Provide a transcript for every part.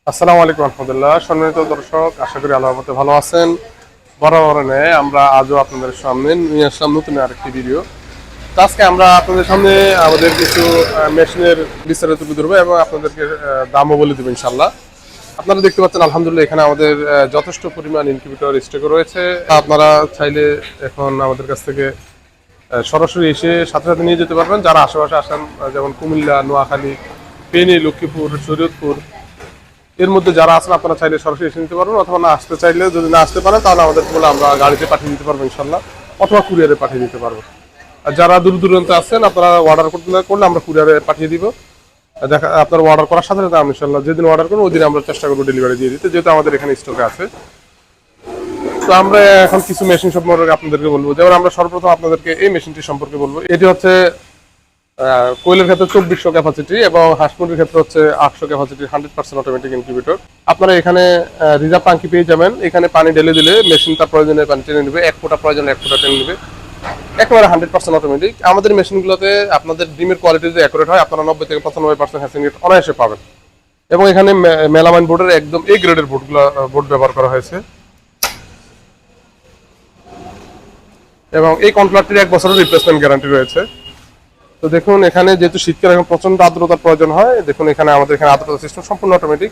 আসসালামু আলাইকুম রহমতুল্লাহ। সম্মানিত দর্শক, আশা করি আল্লাহর রহমতে ভালো আছেন। বরাবর নেয় আমরা আজও আপনাদের সামনে নিয়ে আসলাম নতুন আরেকটি ভিডিও। তো আজকে আমরা আপনাদের সামনে আমাদের কিছু মেশিনের বিস্তারিত তুলে ধরবো এবং আপনাদেরকে দামও বলে দেবো ইনশাল্লাহ। আপনারা দেখতে পাচ্ছেন আলহামদুলিল্লাহ এখানে আমাদের যথেষ্ট পরিমাণ ইনকিউবেটর স্টক রয়েছে। আপনারা চাইলে এখন আমাদের কাছ থেকে সরাসরি এসে সাথে সাথে নিয়ে যেতে পারবেন। যারা আশেপাশে আসেন, যেমন কুমিল্লা, নোয়াখালী, ফেনী, লক্ষ্মীপুর, শরীয়তপুর, এর মধ্যে যারা আছেন আপনারা চাইলে সরাসরি এসে নিতে পারবেন, অথবা না আসতে চাইলে যদি না আসতে পারেন তাহলে আমাদের বলে আমরা গাড়িতে পাঠিয়ে দিতে পারবো ইনশাল্লাহ, অথবা কুরিয়ারে পাঠিয়ে দিতে পারবো। আর যারা দূর দূরান্তে আছেন আপনারা অর্ডার করলে আমরা কুরিয়ারে পাঠিয়ে দিব। দেখা আপনার অর্ডার করার সাথে সাথে আমি ইনশাল্লাহ যেদিন অর্ডার করবো ওই দিন আমরা চেষ্টা করবো ডেলিভারি দিয়ে দিতে, যেহেতু আমাদের এখানে স্টকে আছে। তো আমরা এখন কিছু মেশিন সম্পর্কে আপনাদেরকে বলবো। যেমন আমরা সর্বপ্রথম আপনাদেরকে এই মেশিনটি সম্পর্কে বলবো। এটি হচ্ছে কোয়েলের ক্ষেত্রে 2400 ক্যাপাসিটি এবং হাঁস মুরগির ক্ষেত্রে হচ্ছে 800 ক্যাপাসিটি 100% অটোমেটিক ইনকিউবেটর। আপনারা এখানে রিজার্ভ ট্যাঙ্কি পেয়ে যাবেন। এখানে পানি ঢেলে দিলে মেশিনটা প্রয়োজনে পানি টেনে নেবে, 1 ফোঁটা প্রয়োজন 1 ফোঁটা টেনে নেবে, একেবারে 100% অটোমেটিক। আমাদের মেশিনগুলোতে আপনাদের ডিমের কোয়ালিটি যদি অ্যাকুরেট হয় আপনারা 90 থেকে 95% হ্যাচিং রেট অনায়াসে পাবেন। এবং এখানে মেলামাইন বোর্ডের একদম এ গ্রেডের বোর্ড ব্যবহার করা হয়েছে। এবং এই কন্ট্রাক্টের 1 বছরের রিপ্লেসমেন্ট গ্যারান্টি রয়েছে। তো দেখুন এখানে যেহেতু শীতকালে এখন প্রচন্ড আর্দ্রতার প্রয়োজন হয়, দেখুন এখানে আমাদের এখানে আর্দ্রতা সিস্টেম সম্পূর্ণ অটোমেটিক।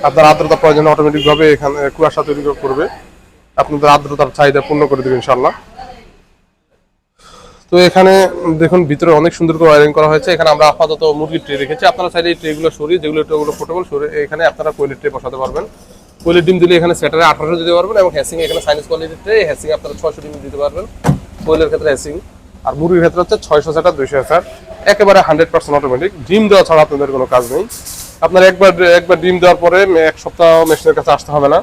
আপনার আর্দ্রতা প্রয়োজন অটোমেটিক ভাবে এখানে কুয়াশা তৈরি করবে, আপনাদের আর্দ্রতার চাহিদা পূর্ণ করে দেবে ইনশাল্লাহ। তো এখানে দেখুন ভিতরে অনেক সুন্দর করে ওয়ারিং করা হয়েছে। এখানে আমরা আপাতত মুরগির ট্রে রেখেছি, আপনারা চাইলে এই ট্রেগুলো সরিয়ে যেগুলো ট্রেগুলো পোর্টেবল সরিয়ে এখানে আপনারা কোয়েলের ট্রে বসাতে পারবেন। কোয়েলের ডিম দিলে এখানে সেটারে 1800 দিতে পারবেন, এবং হ্যাসিং এখানে সাইনিস কোয়ালিটির ট্রে, হ্যাসিং আপনারা 600 ডিম দিতে পারবেন কোয়েলের ক্ষেত্রে হ্যাসিং। আর মুরগির ক্ষেত্রে হচ্ছে 600 সেটা 200 সেট, একেবারে 100% অটোমেটিক। ডিম দেওয়া ছাড়া আপনাদের কোনো কাজ নেই। আপনার একবার ডিম দেওয়ার পরে 1 সপ্তাহ মেশিনের কাছে আসতে হবে না।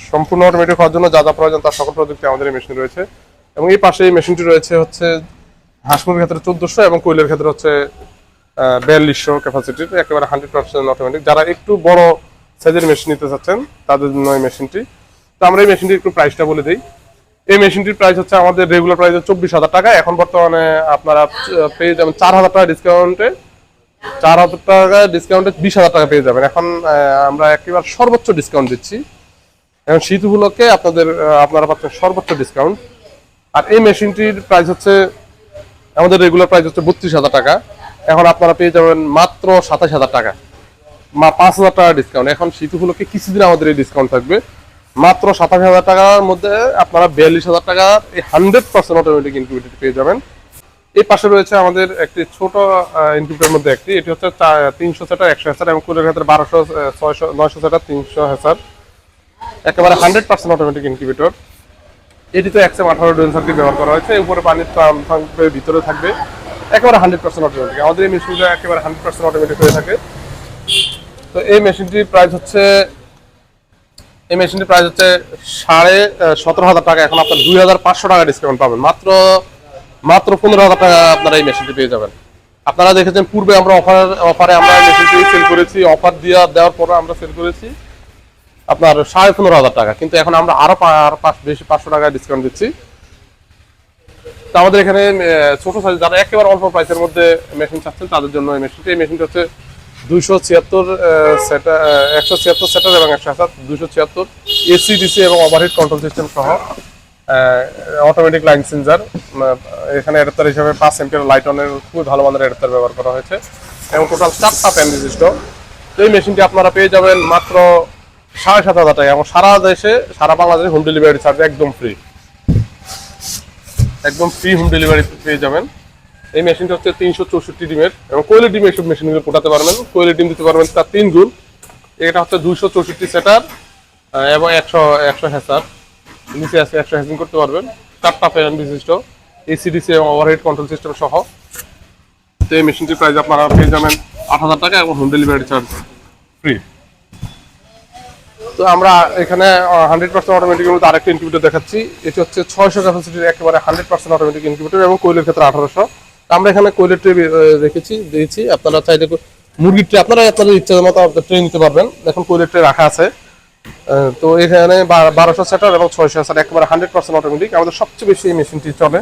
সম্পূর্ণ অটোমেটিক হওয়ার জন্য যা যা প্রয়োজন তার সকল প্রযুক্তি আমাদের এই মেশিন রয়েছে। এবং এই পাশে এই মেশিনটি রয়েছে হচ্ছে হাঁস মুরগির ক্ষেত্রে 1400 এবং কোয়েলের ক্ষেত্রে হচ্ছে 4200 ক্যাপাসিটির, একেবারে 100% অটোমেটিক। যারা একটু বড় সাইজের মেশিন নিতে চাচ্ছেন তাদের জন্য এই মেশিনটি। তো আমরা এই মেশিনটির একটু প্রাইসটা বলে দিই। এই মেশিনটির প্রাইস হচ্ছে আমাদের রেগুলার প্রাইস 24,000 টাকা। এখন বর্তমানে আপনারা পেয়ে যাবেন 4,000 টাকা ডিসকাউন্টে, 4,000 টাকা ডিসকাউন্টে 20,000 টাকা পেয়ে যাবেন। এখন আমরা একেবারে সর্বোচ্চ ডিসকাউন্ট দিচ্ছি। এখন শীত উপলক্ষে আপনারা পাচ্ছেন সর্বোচ্চ ডিসকাউন্ট। আর এই মেশিনটির প্রাইস হচ্ছে আমাদের রেগুলার প্রাইস হচ্ছে 32,000 টাকা, এখন আপনারা পেয়ে যাবেন মাত্র 27,000 টাকা, 5,000 টাকা ডিসকাউন্ট। এখন শীত উপলক্ষে কিছুদিন আমাদের এই ডিসকাউন্ট থাকবে। মাত্র 27,000 টাকার মধ্যে আপনারা 42,000 টাকার এই 100% অটোমেটিক ইনকিউবেটর পেয়ে যাবেন। এই পাশে রয়েছে আমাদের একটি ছোট ইনকিউবেটরের মধ্যে একটি, এটি হচ্ছে 300 সেটার 100 হ্যাচার এবং কুলের ক্ষেত্রে 1200 600 900 সেটার 300 হ্যাচার, একেবারে 100% অটোমেটিক ইনকিউবেটর। এটিতে XM 18 ডুয়েল সার্কিট ব্যবহার করা হয়েছে। উপরে পানির থাকবে, ভিতরে থাকবে, একেবারে 100% অটোমেটিক। আমাদের এই মেশিনটা একেবারে 100% অটোমেটিক হয়ে থাকে। তো এই মেশিনটির প্রাইস হচ্ছে 17,500 টাকা। এখন আপনার 2,500 টাকা ডিসকাউন্ট পাবেন, মাত্র 15,000 টাকা আপনারা এই মেশিনটি পেয়ে যাবেন। আপনারা দেখেছেন পূর্বে আমরা অফারে আমরা মেশিনটি সেল করেছি, অফার দেওয়ার পরে আমরা সেল করেছি আপনার 15,500 টাকা, কিন্তু এখন আমরা আরো বেশি 500 টাকা ডিসকাউন্ট দিচ্ছি। তো আমাদের এখানে ছোট সাইজ যারা একেবারে অল্প প্রাইসের মধ্যে মেশিন চাচ্ছেন তাদের জন্য এই মেশিনটি হচ্ছে 276 সেটার, 176 সেটার এবং 100 276 এসি ডিসি এবং ওভারহেড কন্ট্রোল সিস্টেম সহ অটোমেটিক লাইন চেঞ্জার। এখানে অ্যাডাপ্টার হিসেবে 5 এম্পিয়ার লাইট অনের খুবই ভালো মানের অ্যাডাপ্টার ব্যবহার করা হয়েছে এবং টোটাল 4টা ফ্যান বিশিষ্ট। তো এই মেশিনটি আপনারা পেয়ে যাবেন মাত্র 7,500 টাকা, এবং সারা বাংলাদেশে হোম ডেলিভারি চার্জ একদম ফ্রি হোম ডেলিভারি পেয়ে যাবেন। এই মেশিনটা হচ্ছে 364 ডিমের, এবং কোয়েলের ডিম এইসব মেশিনগুলো ফোটাতে পারবেন, কোয়েলের ডিম দিতে পারবেন তার 3 গুণ। এটা হচ্ছে 264 সেটার এবং 100 হ্যাচার, নিচে আছে 100 হ্যাচিং করতে পারবেন, 4টা ফ্যান বিশিষ্ট, এসিডিসি এবং ওভারহেড কন্ট্রোল সিস্টেম সহ। তো এই মেশিনটির প্রাইস আপনারা পেয়ে যাবেন 8,000 টাকা এবং হোম ডেলিভারি চার্জ ফ্রি। তো আমরা এখানে 100% অটোমেটিকের মধ্যে আরেকটা ইনকিউবেটর দেখাচ্ছি। এটি হচ্ছে 600 ক্যাপাসিটির একেবারে 100% অটোমেটিক ইনকিউবেটর এবং কোয়েলের ক্ষেত্রে 1800। আমরা এখানে কোয়েলের ট্রে দিয়েছি। আপনারা চাইলে মুরগির ট্রে আপনাদের ইচ্ছা মতো ট্রে নিতে পারবেন। এখন কোয়েলের ট্রে রাখা আছে। তো এখানে 1200 সেটার এবং 600 সেটার একেবারে 100% অটোমেটিক। আমাদের সবচেয়ে বেশি এই মেশিনটি চলে।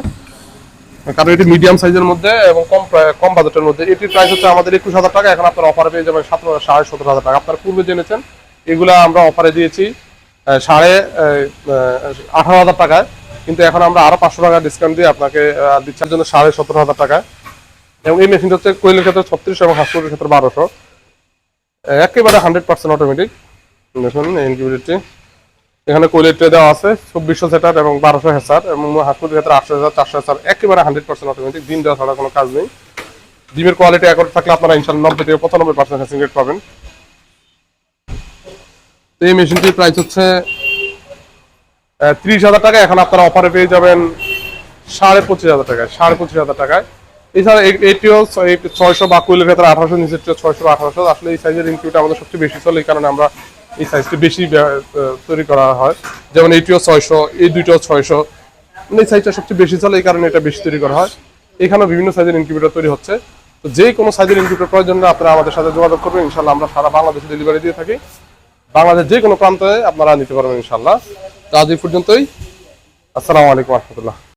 কারণ এটি মিডিয়াম সাইজের মধ্যে এবং কম বাজেটের মধ্যে। এটির প্রাইস হচ্ছে আমাদের 21,000 টাকা, এখন আপনার অফারে পেয়ে যাবেন 17,500 টাকা। আপনারা পূর্বে জেনেছেন এগুলা আমরা অফারে দিয়েছি 18,500 টাকায়, কিন্তু এখন আমরা আরো 500 টাকা ডিসকাউন্ট দিয়ে আপনাকে দিচ্ছার জন্য 17,500 টাকায়। এবং এই মেশিনটা হচ্ছে কোয়েলের ক্ষেত্রে 36 এবং হাঁসপুরের ক্ষেত্রে 1200, একেবারে 100% অটোমেটিক। দেখুন ইনকিউবেটরটি এখানে কোয়েলের ট্রে দেওয়া আছে 2400 সেটার এবং 1200 হেসার, এবং হাঁসপুরের ক্ষেত্রে 800 400 হেসার, একেবারে 100% অটোমেটিক। ডিম দেওয়া ছাড়া কোনো কাজ নেই। ডিমের কোয়ালিটি একর থাকলে আপনারা ইনশাআল্লাহ 90 থেকে 95% হ্যাচিং রেট পাবেন। তো এই মেশিনটির প্রাইস হচ্ছে 30,000 টাকা, এখন আপনারা অফারে পেয়ে যাবেন 25,500 টাকায়, 25,500 টাকায়। এছাড়া এটিও 600 বা কোয়েলের ক্ষেত্রে 1800, নিচের 600 বা 1800। আসলে এই সাইজের ইনকিউবেটর আমাদের সবচেয়ে বেশি চলে, এই কারণে আমরা এই সাইজটি বেশি তৈরি করা হয়। যেমন এটিও 600, এই দুইটাও 600, এই সাইজটা সবচেয়ে বেশি চলে, এই কারণে এটা বেশি তৈরি করা হয়। এখানেও বিভিন্ন সাইজের ইনকিউবেটর তৈরি হচ্ছে। তো যে কোনো সাইজের ইনকিউবেটর প্রয়োজন আপনারা আমাদের সাথে যোগাযোগ করবেন, ইনশাআল্লাহ আমরা সারা বাংলাদেশে ডেলিভারি দিয়ে থাকি। বাংলাদেশ যে কোনো প্রান্তে আপনারা নিতে পারবেন ইনশাআল্লাহ। তো আজ এই পর্যন্তই। আসসালামু আলাইকুম রহমতুল্লাহ।